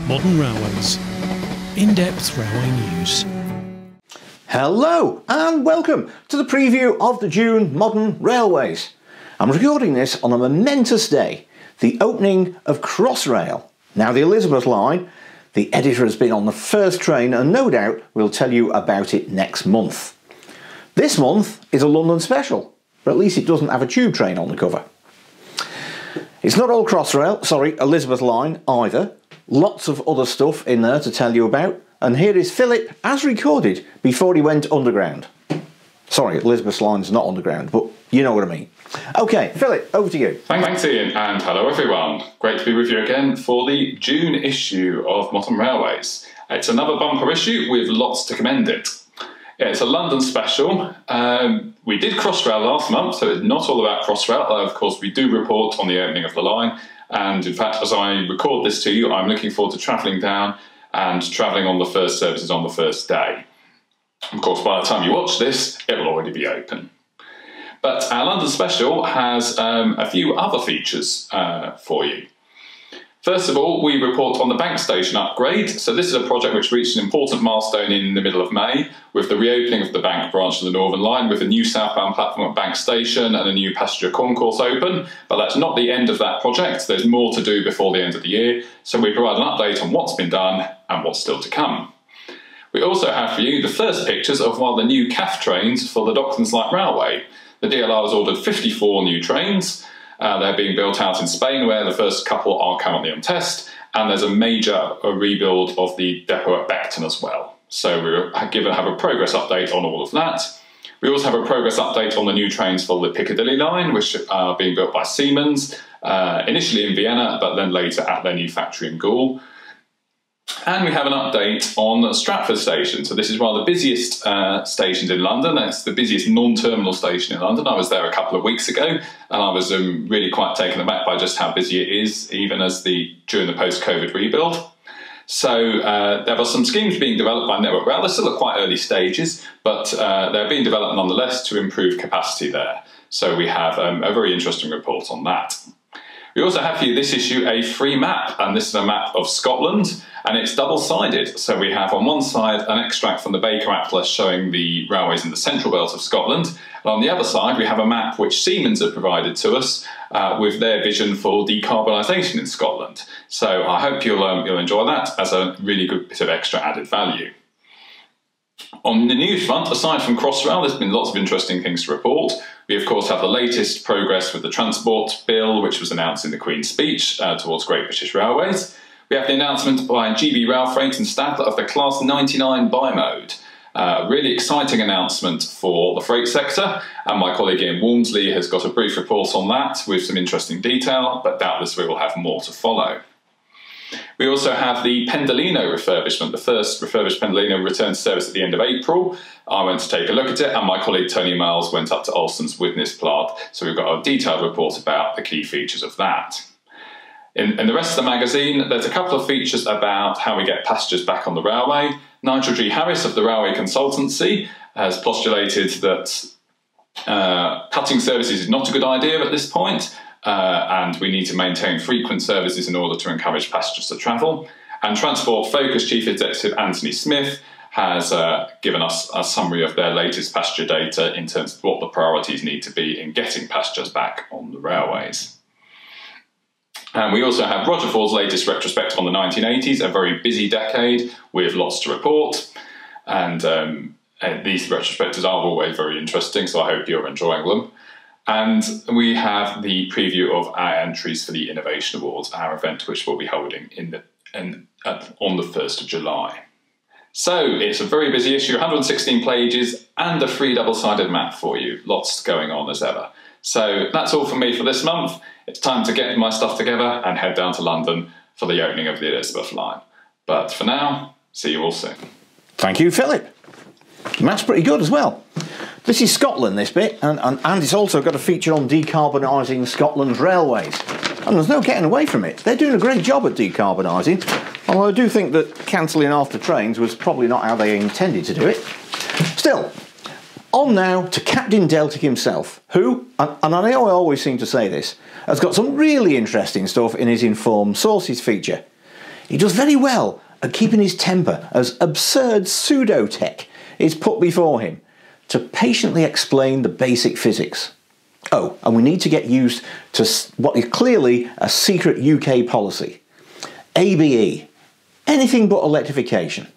Modern Railways. In-depth railway news. Hello and welcome to the preview of the June Modern Railways. I'm recording this on a momentous day, the opening of Crossrail. Now the Elizabeth line, the editor has been on the first train and no doubt will tell you about it next month. This month is a London special, but at least it doesn't have a tube train on the cover. It's not all Crossrail, sorry, Elizabeth line either. Lots of other stuff in there to tell you about. And here is Philip as recorded before he went underground. Sorry, Elizabeth's line's not underground, but you know what I mean. Okay, Philip, over to you. Thanks Ian, and hello everyone. Great to be with you again for the June issue of Modern Railways. It's another bumper issue with lots to commend it. Yeah, it's a London special. We did Crossrail last month, so it's not all about Crossrail. Of course, we do report on the opening of the line. And in fact, as I record this to you, I'm looking forward to travelling down and travelling on the first services on the first day. Of course, by the time you watch this, it will already be open. But our London special has a few other features for you. First of all, we report on the bank station upgrade. So this is a project which reached an important milestone in the middle of May with the reopening of the bank branch of the Northern Line with a new southbound platform at Bank Station and a new passenger concourse open. But that's not the end of that project. There's more to do before the end of the year. So we provide an update on what's been done and what's still to come. We also have for you the first pictures of one of the new CAF trains for the Docklands Light Railway. The DLR has ordered 54 new trains. They're being built out in Spain, where the first couple are currently on test, and there's a major rebuild of the depot at Beckton as well. So we're going to have a progress update on all of that. We also have a progress update on the new trains for the Piccadilly Line, which are being built by Siemens, initially in Vienna, but then later at their new factory in Gaul. And we have an update on Stratford Station. So this is one of the busiest stations in London. It's the busiest non-terminal station in London. I was there a couple of weeks ago, and I was really quite taken aback by just how busy it is, even during the post-COVID rebuild. So there are some schemes being developed by Network Rail. They're still at quite early stages, but they're being developed nonetheless to improve capacity there. So we have a very interesting report on that. We also have for you this issue a free map, and this is a map of Scotland, and it's double-sided. So we have on one side an extract from the Baker Atlas showing the railways in the central belt of Scotland, and on the other side we have a map which Siemens have provided to us with their vision for decarbonisation in Scotland. So I hope you'll enjoy that as a really good bit of extra added value. On the news front, aside from Crossrail, there's been lots of interesting things to report. We, of course, have the latest progress with the Transport Bill, which was announced in the Queen's speech towards Great British Railways. We have the announcement by GB Rail Freight and Stadler of the Class 99 bi-mode. Really exciting announcement for the freight sector, and my colleague Ian Walmsley has got a brief report on that with some interesting detail, but doubtless we will have more to follow. We also have the Pendulino Refurbishment. The first refurbished Pendulino returned to service at the end of April. I went to take a look at it, and my colleague Tony Miles went up to Olsen's Witness Plant, so we've got a detailed report about the key features of that. In the rest of the magazine, there's a couple of features about how we get passengers back on the railway. Nigel G. Harris of the Railway Consultancy has postulated that cutting services is not a good idea at this point, and we need to maintain frequent services in order to encourage passengers to travel. And Transport Focus Chief Executive Anthony Smith has given us a summary of their latest passenger data in terms of what the priorities need to be in getting passengers back on the railways. And we also have Roger Ford's latest retrospective on the 1980s, a very busy decade with lots to report. And these retrospectives are always very interesting, so I hope you're enjoying them. And we have the preview of our entries for the Innovation Awards, our event which we'll be holding on the 1st of July. So it's a very busy issue, 116 pages and a free double-sided map for you. Lots going on as ever. So that's all from me for this month. It's time to get my stuff together and head down to London for the opening of the Elizabeth line. But for now, see you all soon. Thank you, Philip. The map's pretty good as well. This is Scotland, this bit, and it's also got a feature on decarbonising Scotland's railways. And there's no getting away from it. They're doing a great job at decarbonising, although I do think that cancelling after trains was probably not how they intended to do it. Still, on now to Captain Deltic himself, who, and I know I always seem to say this, has got some really interesting stuff in his Informed Sources feature. He does very well at keeping his temper as absurd pseudo-tech is put before him to patiently explain the basic physics. Oh, and we need to get used to what is clearly a secret UK policy. ABE. Anything but electrification.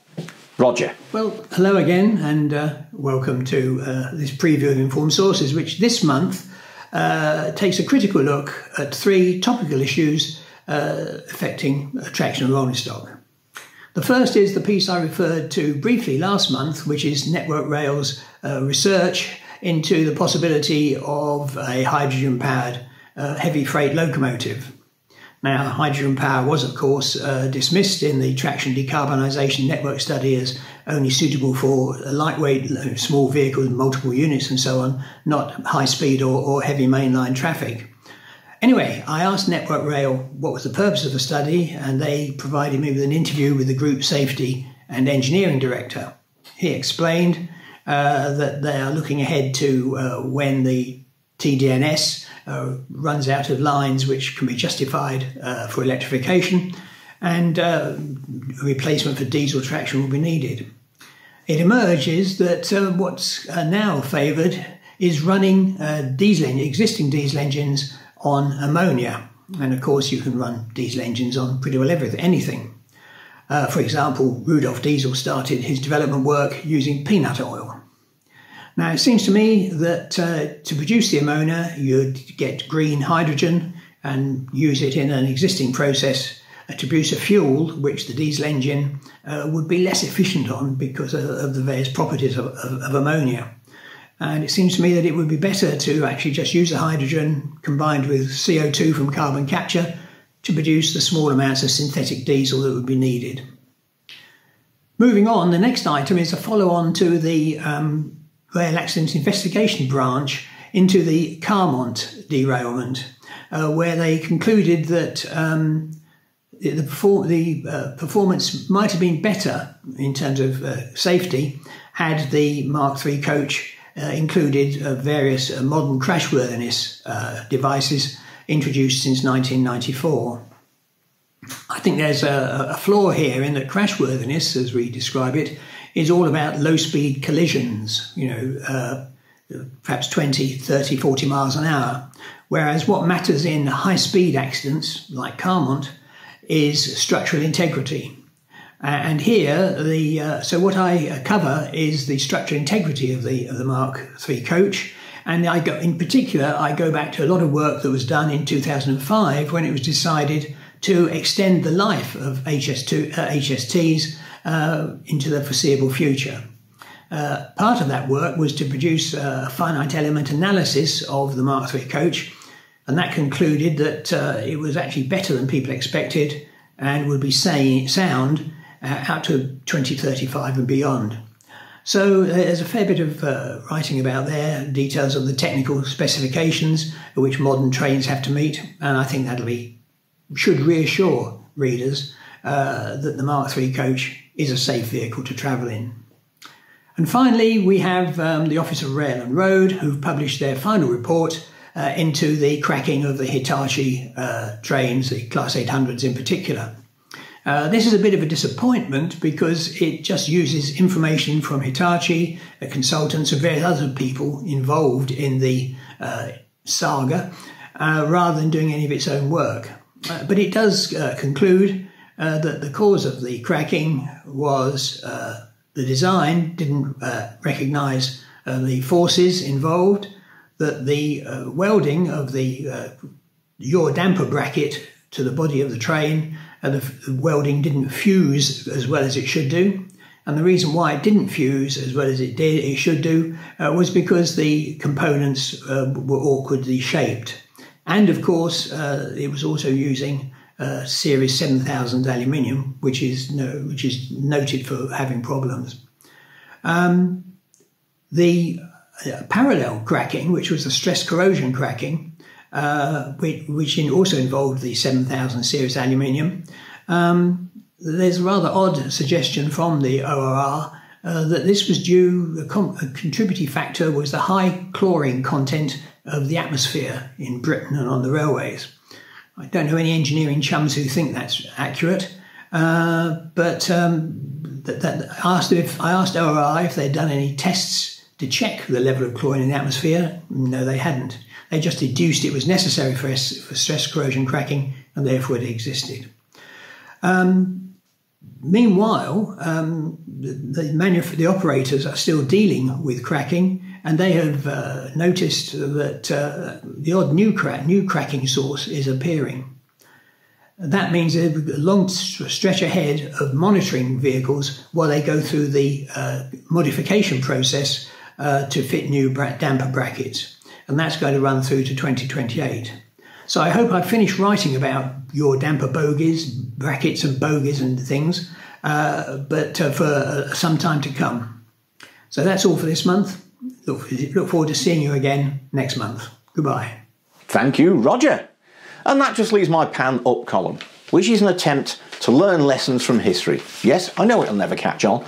Roger. Well, hello again, and welcome to this preview of Informed Sources, which this month takes a critical look at 3 topical issues affecting traction and rolling stock. The first is the piece I referred to briefly last month, which is Network Rail's research into the possibility of a hydrogen-powered heavy freight locomotive. Now, hydrogen power was, of course, dismissed in the traction decarbonisation network study as only suitable for lightweight, small vehicles, multiple units and so on, not high-speed or heavy mainline traffic. Anyway, I asked Network Rail what was the purpose of the study, and they provided me with an interview with the Group Safety and Engineering Director. He explained that they are looking ahead to when the TDNS runs out of lines which can be justified for electrification, and replacement for diesel traction will be needed. It emerges that what's now favoured is running existing diesel engines on ammonia. And of course you can run diesel engines on pretty well anything. For example, Rudolf Diesel started his development work using peanut oil. Now, it seems to me that to produce the ammonia, you'd get green hydrogen and use it in an existing process to produce a fuel which the diesel engine would be less efficient on because of the various properties of ammonia. And it seems to me that it would be better to actually just use the hydrogen combined with CO2 from carbon capture to produce the small amounts of synthetic diesel that would be needed. Moving on, the next item is a follow-on to the Rail Accident Investigation branch into the Carmont derailment, where they concluded that the performance might have been better in terms of safety had the Mark III coach included various modern crashworthiness devices introduced since 1994. I think there's a flaw here in that crashworthiness, as we describe it, is all about low-speed collisions, perhaps 20, 30, 40 miles an hour, whereas what matters in high-speed accidents, like Carmont, is structural integrity. And here, so what I cover is the structural integrity of the Mark III coach, and in particular, I go back to a lot of work that was done in 2005 when it was decided to extend the life of HSTs into the foreseeable future. Part of that work was to produce a finite element analysis of the Mark III coach, and that concluded that it was actually better than people expected and would be sound out to 2035 and beyond. So there's a fair bit of writing about there, details of the technical specifications which modern trains have to meet, and I think should reassure readers that the Mark III coach is a safe vehicle to travel in. And finally, we have the Office of Rail and Road, who've published their final report into the cracking of the Hitachi trains, the Class 800s in particular. This is a bit of a disappointment because it just uses information from Hitachi, consultants and various other people involved in the saga, rather than doing any of its own work. But it does conclude that the cause of the cracking was the design didn't recognise the forces involved, that the welding of the yaw damper bracket to the body of the train, the welding didn't fuse as well as it should do. And the reason why it didn't fuse as well as it should do was because the components were awkwardly shaped. And of course, it was also using Series 7000 aluminium, which is noted for having problems. The parallel cracking, which was the stress corrosion cracking, which also involved the 7000 series aluminium, there's a rather odd suggestion from the ORR that this was due, a contributing factor was the high chlorine content of the atmosphere in Britain and on the railways. I don't know any engineering chums who think that's accurate, I asked ORI if they'd done any tests to check the level of chlorine in the atmosphere. No, they hadn't. They just deduced it was necessary for stress corrosion cracking, and therefore it existed. Meanwhile, the operators are still dealing with cracking, and they have noticed that the odd new cracking source is appearing. That means there's a long stretch ahead of monitoring vehicles while they go through the modification process to fit new damper brackets. And that's going to run through to 2028. So I hope I've finished writing about your damper bogies, brackets and bogies and things, but for some time to come. So that's all for this month. Look forward to seeing you again next month. Goodbye. Thank you, Roger. And that just leaves my pan up column, which is an attempt to learn lessons from history. Yes, I know it'll never catch on.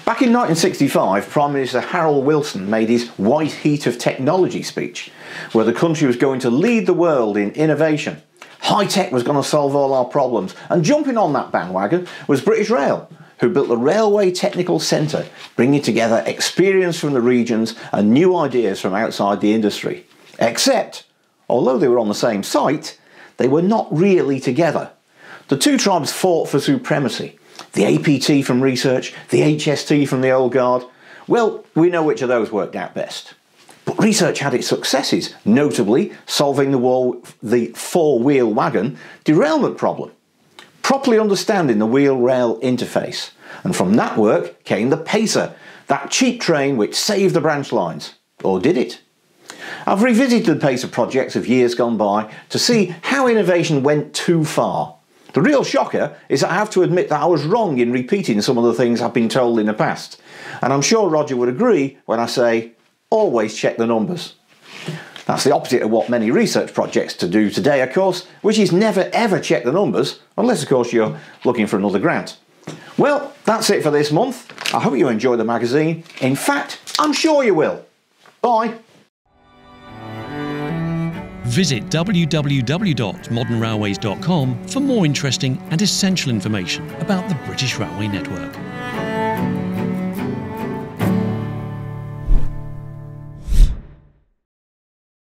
Back in 1965, Prime Minister Harold Wilson made his White Heat of Technology speech, where the country was going to lead the world in innovation. High-tech was going to solve all our problems, and jumping on that bandwagon was British Rail, who built the Railway Technical Centre, bringing together experience from the regions and new ideas from outside the industry. Except, although they were on the same site, they were not really together. The two tribes fought for supremacy. The APT from research, the HST from the old guard. Well, we know which of those worked out best. But research had its successes, notably solving the four-wheel wagon derailment problem, properly understanding the wheel-rail interface. And from that work came the Pacer, that cheap train which saved the branch lines. Or did it? I've revisited the Pacer projects of years gone by to see how innovation went too far. The real shocker is that I have to admit that I was wrong in repeating some of the things I've been told in the past. And I'm sure Roger would agree when I say, always check the numbers. That's the opposite of what many research projects do today, of course, which is never ever check the numbers, unless of course you're looking for another grant. Well, that's it for this month. I hope you enjoy the magazine. In fact, I'm sure you will. Bye. Visit www.modernrailways.com for more interesting and essential information about the British Railway Network.